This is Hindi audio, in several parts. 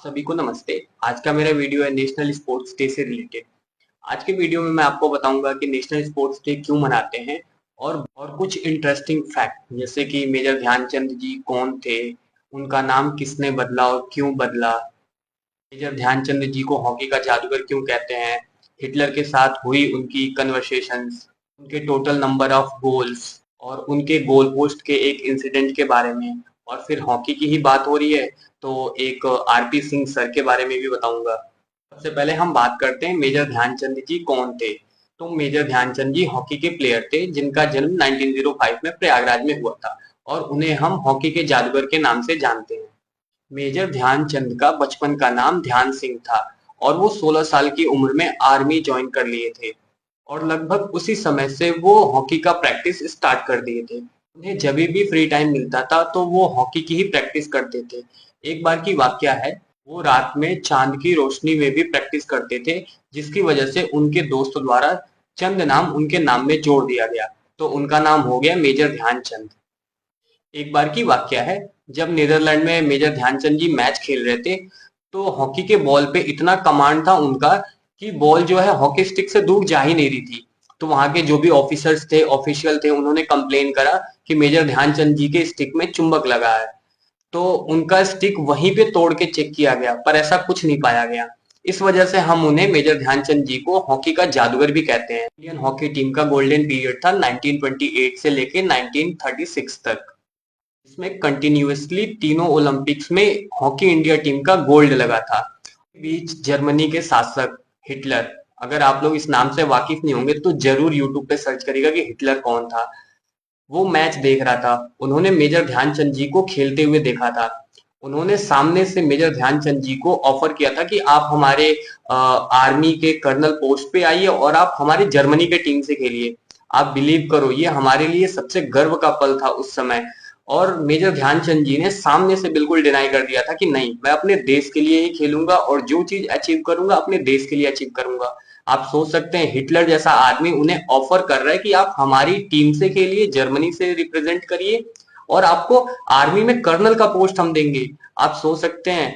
सभी को नमस्ते। आज का मेरा वीडियो है नेशनल स्पोर्ट्स डे से रिलेटेड। आज के वीडियो में मैं आपको बताऊंगा कि नेशनल स्पोर्ट्स डे क्यों मनाते हैं और कुछ इंटरेस्टिंग फैक्ट जैसे कि मेजर ध्यानचंद जी कौन थे, उनका नाम किसने बदला और क्यों बदला, मेजर ध्यानचंद जी को हॉकी का जादूगर क्यों कहते हैं, हिटलर के साथ हुई उनकी कन्वर्सेशंस, उनके टोटल नंबर ऑफ गोल्स और उनके गोल पोस्ट के एक इंसिडेंट के बारे में। और फिर हॉकी की ही बात हो रही है तो एक आरपी सिंह सर के बारे में भी बताऊंगा। सबसे पहले हम बात करते हैं मेजर ध्यानचंद जी कौन थे। तो मेजर ध्यानचंद जी हॉकी के प्लेयर थे जिनका जन्म 1905 में प्रयागराज में हुआ था और उन्हें हम हॉकी के जादूगर के नाम से जानते हैं। मेजर ध्यानचंद का बचपन का नाम ध्यान सिंह था और वो 16 साल की उम्र में आर्मी ज्वाइन कर लिए थे और लगभग उसी समय से वो हॉकी का प्रैक्टिस स्टार्ट कर दिए थे। उन्हें जब भी फ्री टाइम मिलता था तो वो हॉकी की ही प्रैक्टिस करते थे। एक बार की वाकया है, वो रात में चांद की रोशनी में भी प्रैक्टिस करते थे जिसकी वजह से उनके दोस्तों द्वारा चंद नाम उनके नाम में जोड़ दिया गया तो उनका नाम हो गया मेजर ध्यानचंद। एक बार की वाकया है, जब नीदरलैंड में मेजर ध्यानचंद जी मैच खेल रहे थे तो हॉकी के बॉल पे इतना कमांड था उनका कि बॉल जो है हॉकी स्टिक से दूर जा ही नहीं रही थी। तो वहां के जो भी ऑफिसर्स थे, ऑफिशियल थे, उन्होंने कंप्लेन करा कि मेजर ध्यानचंद जी के स्टिक में चुंबक लगा है। तो उनका स्टिक वहीं पे तोड़ के चेक किया गया पर ऐसा कुछ नहीं पाया गया। इस वजह से हम उन्हें मेजर ध्यानचंद जी को हॉकी का जादूगर भी कहते हैं। इंडियन हॉकी टीम का गोल्डन पीरियड था 1928 से लेके 1936 तक। इसमें कंटिन्यूअसली तीनों ओलंपिक्स में हॉकी इंडिया टीम का गोल्ड लगा था। बीच जर्मनी के शासक हिटलर, अगर आप लोग इस नाम से वाकिफ नहीं होंगे तो जरूर यूट्यूब पे सर्च करिएगा कि हिटलर कौन था। वो मैच देख रहा था, उन्होंने मेजर ध्यानचंद जी को खेलते हुए देखा था। उन्होंने सामने से मेजर ध्यानचंद जी को ऑफर किया था कि आप हमारे आर्मी के कर्नल पोस्ट पे आइए और आप हमारे जर्मनी के टीम से खेलिए। आप बिलीव करो, ये हमारे लिए सबसे गर्व का पल था उस समय। और मेजर ध्यानचंद जी ने सामने से बिल्कुल डिनाई कर दिया था कि नहीं, मैं अपने देश के लिए ही खेलूंगा और जो चीज अचीव करूंगा अपने देश के लिए अचीव करूंगा। आप सोच सकते हैं हिटलर जैसा आदमी उन्हें ऑफर कर रहा है कि आप हमारी टीम से खेलिए, जर्मनी से रिप्रेजेंट करिए और आपको आर्मी में कर्नल का पोस्ट हम देंगे। आप सोच सकते हैं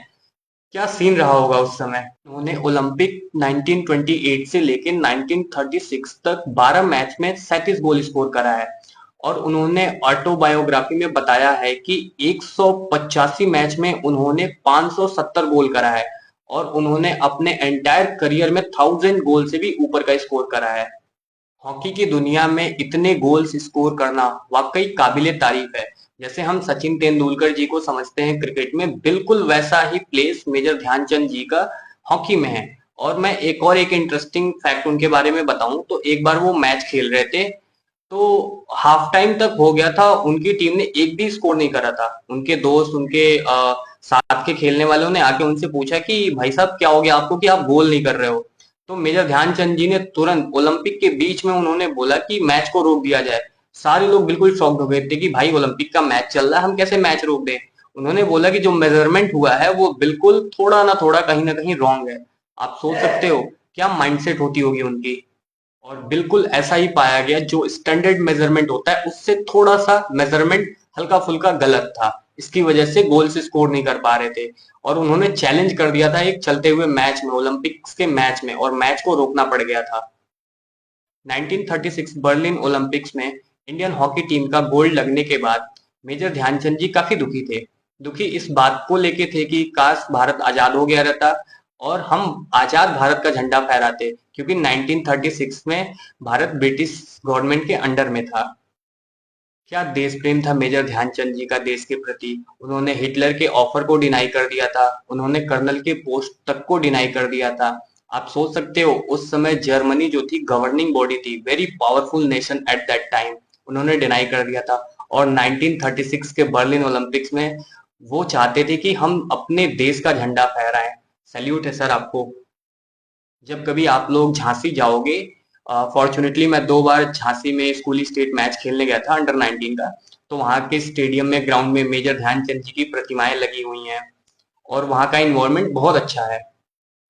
क्या सीन रहा होगा उस समय। उन्होंने ओलंपिक 1928 से लेकर 1936 तक 12 मैच में 37 गोल स्कोर करा है और उन्होंने ऑटोबायोग्राफी में बताया है कि 185 मैच में उन्होंने 570 गोल करा है और उन्होंने अपने एंटायर करियर में 1000 गोल से भी ऊपर का स्कोर करा है। हॉकी की दुनिया में इतने गोल्स स्कोर करना वाकई काबिले तारीफ है। जैसे हम सचिन तेंदुलकर जी को समझते हैं क्रिकेट में, बिल्कुल वैसा ही प्लेस मेजर ध्यानचंद जी का हॉकी में है। और मैं एक इंटरेस्टिंग फैक्ट उनके बारे में बताऊं तो एक बार वो मैच खेल रहे थे तो हाफ टाइम तक हो गया था, उनकी टीम ने एक भी स्कोर नहीं करा था। उनके दोस्त, उनके साथ के खेलने वालों ने आके उनसे पूछा कि भाई साहब क्या हो गया आपको कि आप गोल नहीं कर रहे हो। तो मेजर ध्यानचंद जी ने तुरंत ओलंपिक के बीच में उन्होंने बोला कि मैच को रोक दिया जाए। सारे लोग बिल्कुल शॉक्ड हो गए थे कि भाई ओलंपिक का मैच चल रहा है, हम कैसे मैच रोक दें। उन्होंने बोला कि जो मेजरमेंट हुआ है वो बिल्कुल थोड़ा ना थोड़ा कहीं ना कहीं रॉन्ग है। आप सोच सकते हो क्या माइंडसेट होती होगी उनकी। और बिल्कुल ऐसा ही पाया गया, जो स्टैंडर्ड मेजरमेंट होता है उससे थोड़ा सा मेजरमेंट हल्का फुल्का गलत था। इसकी वजह से गोल से स्कोर नहीं कर पा रहे थे और उन्होंने चैलेंज कर दिया था एक चलते हुए मैच में, ओलंपिक्स के मैच में, और मैच को रोकना पड़ गया था। 1936 बर्लिन ओलंपिक्स में इंडियन हॉकी टीम का गोल्ड लगने के बाद मेजर ध्यानचंद जी काफी दुखी थे। दुखी इस बात को लेके थे कि काश भारत आजाद हो गया रहता और हम आजाद भारत का झंडा फहराते, क्योंकि 1936 में भारत ब्रिटिश गवर्नमेंट के अंडर में था। क्या देश प्रेम था मेजर ध्यानचंद जी का देश के प्रति। उन्होंने हिटलर के ऑफर को डिनाई कर दिया था, उन्होंने कर्नल के पोस्ट तक को डिनाई कर दिया था। आप सोच सकते हो उस समय जर्मनी जो थी गवर्निंग बॉडी थी, very powerful nation at that time, उन्होंने डिनाई कर दिया था। और 1936 के बर्लिन ओलंपिक्स में वो चाहते थे कि हम अपने देश का झंडा फहराएं। सैल्यूट है सर आपको। जब कभी आप लोग झांसी जाओगे, फॉर्चुनेटली मैं 2 बार झांसी में स्कूली स्टेट मैच खेलने गया था अंडर 19 का। तो वहाँ के स्टेडियम में, ग्राउंड में मेजर ध्यानचंद जी की प्रतिमाएं लगी हुई हैं और वहाँ का इन्वायरमेंट बहुत अच्छा है।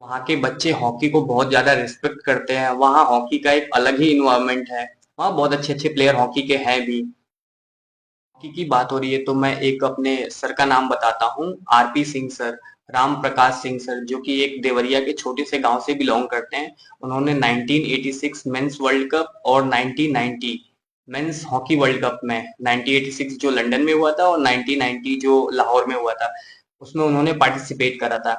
वहाँ के बच्चे हॉकी को बहुत ज्यादा रिस्पेक्ट करते हैं, वहाँ हॉकी का एक अलग ही इन्वायरमेंट है। वहाँ बहुत अच्छे अच्छे प्लेयर हॉकी के हैं भी। हॉकी की बात हो रही है तो मैं एक अपने सर का नाम बताता हूँ, RP Singh sir. Ram Prakash Singh sir, जो कि एक देवरिया के छोटे से गांव से बिलोंग करते हैं। उन्होंने 1986 मेंस वर्ल्ड कप और 1990 मेंस हॉकी वर्ल्ड कप में, 1986 जो लंदन में हुआ था और 1990 जो लाहौर में हुआ था, उसमें उन्होंने पार्टिसिपेट करा था।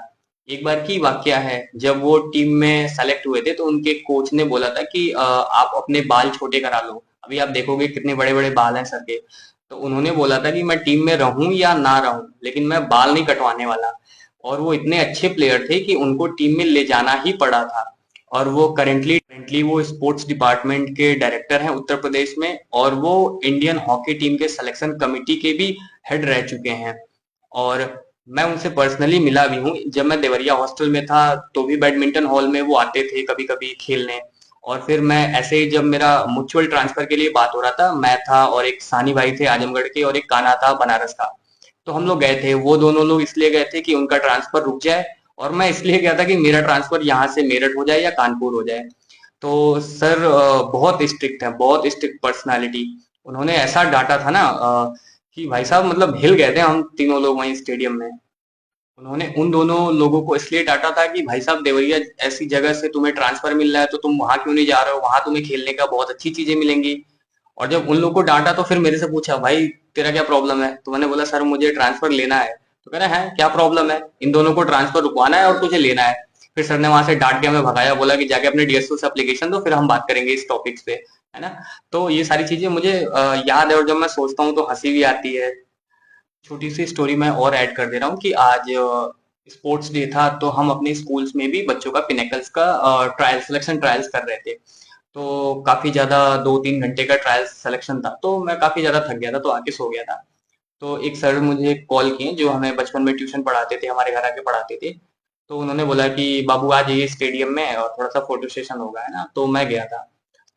एक बार की वाकया है, जब वो टीम में सेलेक्ट हुए थे तो उनके कोच ने बोला था कि आप अपने बाल छोटे करा लो। अभी आप देखोगे कितने बड़े बड़े बाल हैं सर के। तो उन्होंने बोला था कि मैं टीम में रहूं या ना रहूं, लेकिन मैं बाल नहीं कटवाने वाला। और वो इतने अच्छे प्लेयर थे कि उनको टीम में ले जाना ही पड़ा था। और वो करेंटली वो स्पोर्ट्स डिपार्टमेंट के डायरेक्टर हैं उत्तर प्रदेश में, और वो इंडियन हॉकी टीम के सिलेक्शन कमिटी के भी हेड रह चुके हैं। और मैं उनसे पर्सनली मिला भी हूँ। जब मैं देवरिया हॉस्टल में था तो भी बैडमिंटन हॉल में वो आते थे कभी कभी खेलने। और फिर मैं ऐसे ही, जब मेरा म्यूचुअल ट्रांसफर के लिए बात हो रहा था, मैं था और एक सानी भाई थे आजमगढ़ के, और एक कान्हा था बनारस का। तो हम लोग गए थे, वो दोनों लोग इसलिए गए थे कि उनका ट्रांसफर रुक जाए, और मैं इसलिए गया था कि मेरा ट्रांसफर यहाँ से मेरठ हो जाए या कानपुर हो जाए। तो सर बहुत स्ट्रिक्ट है, बहुत स्ट्रिक्ट पर्सनालिटी। उन्होंने ऐसा डांटा था ना कि भाई साहब मतलब हिल गए थे हम तीनों लोग वहीं स्टेडियम में। उन्होंने उन दोनों लोगों को इसलिए डांटा था कि भाई साहब, देवरिया ऐसी जगह से तुम्हें ट्रांसफर मिल रहा है तो तुम वहां क्यों नहीं जा रहे हो, वहां तुम्हें खेलने का बहुत अच्छी चीजें मिलेंगी। और जब उन लोगों को डांटा तो फिर मेरे से पूछा, भाई तेरा क्या प्रॉब्लम है? तो मैंने बोला, सर मुझे ट्रांसफर लेना है। तो कह रहे हैं क्या प्रॉब्लम है, इन दोनों को ट्रांसफर रुकवाना है और तुझे लेना है। फिर सर ने वहां से डांट के हमें भगाया, बोला कि जाके अपने डीएसओ से एप्लीकेशन दो, फिर हम बात करेंगे इस टॉपिक्स पे, है ना। तो ये सारी चीजें मुझे याद है, और जब मैं सोचता हूँ तो हंसी भी आती है। छोटी सी स्टोरी मैं और ऐड कर दे रहा हूँ कि आज स्पोर्ट्स डे था, तो हम अपने स्कूल्स में भी बच्चों का पिनेकल्स का ट्रायल सिलेक्शन ट्रायल्स कर रहे थे। तो काफी ज्यादा 2-3 घंटे का ट्रायल सिलेक्शन था, तो मैं काफी ज्यादा थक गया था तो आके सो गया था। तो एक सर मुझे कॉल किए, जो हमें बचपन में ट्यूशन पढ़ाते थे, हमारे घर आके पढ़ाते थे। तो उन्होंने बोला कि बाबू आज ये स्टेडियम में और थोड़ा सा फोटो सेशन होगा, है ना। तो मैं गया था।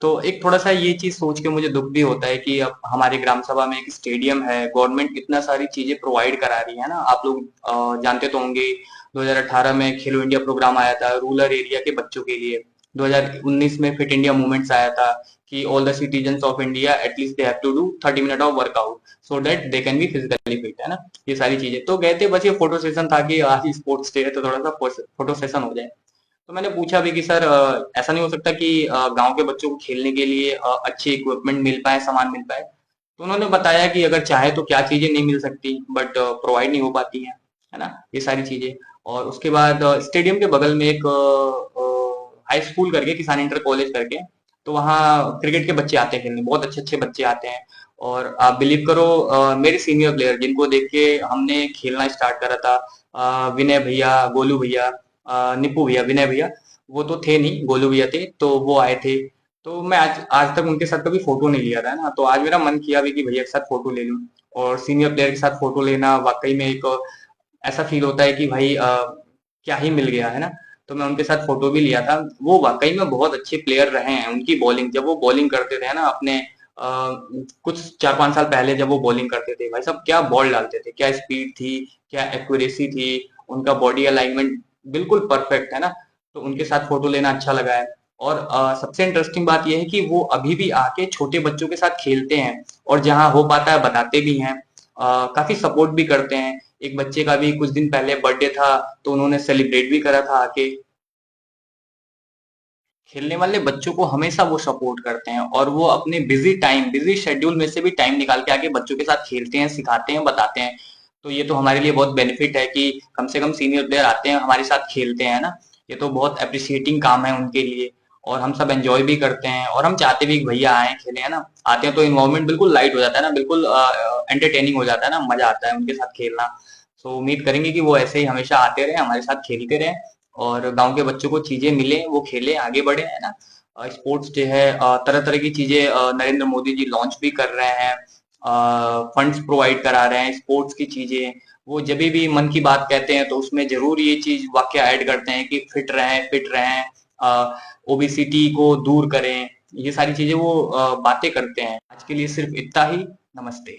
तो एक थोड़ा सा ये चीज सोच के मुझे दुख भी होता है कि अब हमारे ग्राम सभा में एक स्टेडियम है, गवर्नमेंट इतना सारी चीजें प्रोवाइड करा रही है ना। आप लोग जानते तो होंगे, 2018 में खेलो इंडिया प्रोग्राम आया था रूरल एरिया के बच्चों के लिए। 2019 में फिट इंडिया मूवमेंट्स आया था कि all the citizens of India at least they have to do 30 minute of workout so that they can be physically fit, है ना। ये सारी चीजें तो गए थे, बस ये फोटो सेशन था कि आज स्पोर्ट्स डे है तो थोड़ा सा फोटो सेशन हो जाए। तो मैंने पूछा भी कि सर ऐसा नहीं हो सकता कि गांव के बच्चों को खेलने के लिए अच्छे इक्विपमेंट मिल पाए, सामान मिल पाए। तो उन्होंने बताया कि अगर चाहे तो क्या चीजें नहीं मिल सकती, बट प्रोवाइड नहीं हो पाती हैं, है ना, ये सारी चीजें। और उसके बाद स्टेडियम के बगल में एक हाई स्कूल करके, किसान इंटर कॉलेज करके, तो वहाँ क्रिकेट के बच्चे आते हैं खेलने, बहुत अच्छे अच्छे बच्चे आते हैं। और आप बिलीव करो, मेरे सीनियर प्लेयर जिनको देख के हमने खेलना स्टार्ट करा था, विनय भैया, गोलू भैया, निप्पू भैया, विनय भैया वो तो थे नहीं, गोलू भैया थे, तो वो आए थे। तो मैं आज आज तक उनके साथ कभी फोटो नहीं लिया था ना, तो आज मेरा मन किया भी कि भैया के साथ फोटो ले लूं। और सीनियर प्लेयर के साथ फोटो लेना वाकई में एक ऐसा फील होता है कि भाई क्या ही मिल गया, है ना। तो मैं उनके साथ फोटो भी लिया था। वो वाकई में बहुत अच्छे प्लेयर रहे हैं। उनकी बॉलिंग, जब वो बॉलिंग करते थे ना अपने कुछ 4-5 साल पहले जब वो बॉलिंग करते थे, भाई साहब क्या बॉल डालते थे, क्या स्पीड थी, क्या एक्यूरेसी थी, उनका बॉडी अलाइनमेंट बिल्कुल परफेक्ट, है ना। तो उनके साथ फोटो लेना अच्छा लगा है। और सबसे इंटरेस्टिंग बात यह है कि वो अभी भी आके छोटे बच्चों के साथ खेलते हैं, और जहां हो पाता है बताते भी हैं, काफी सपोर्ट भी करते हैं। एक बच्चे का भी कुछ दिन पहले बर्थडे था, तो उन्होंने सेलिब्रेट भी करा था आके। खेलने वाले बच्चों को हमेशा वो सपोर्ट करते हैं, और वो अपने बिजी शेड्यूल में से भी टाइम निकाल के आके बच्चों के साथ खेलते हैं, सिखाते हैं, बताते हैं। तो ये तो हमारे लिए बहुत बेनिफिट है कि कम से कम सीनियर प्लेयर आते हैं हमारे साथ खेलते हैं ना। ये तो बहुत अप्रिशिएटिंग काम है उनके लिए। और हम सब एंजॉय भी करते हैं, और हम चाहते भी कि भैया आए खेले, है ना। आते हैं तो इन्वॉल्वमेंट बिल्कुल लाइट हो जाता है ना, बिल्कुल एंटरटेनिंग हो जाता है ना, मजा आता है उनके साथ खेलना। सो उम्मीद करेंगे कि वो ऐसे ही हमेशा आते रहे, हमारे साथ खेलते रहे, और गांव के बच्चों को चीजें मिले, वो खेले, आगे बढ़े, है ना। स्पोर्ट्स डे है, तरह तरह की चीजें नरेंद्र मोदी जी लॉन्च भी कर रहे हैं, फंड्स प्रोवाइड करा रहे हैं स्पोर्ट्स की चीजें। वो जब भी मन की बात कहते हैं तो उसमें जरूर ये चीज वाक्य ऐड करते हैं कि फिट रहें, ओबिसिटी को दूर करें। ये सारी चीजें वो बातें करते हैं। आज के लिए सिर्फ इतना ही। नमस्ते।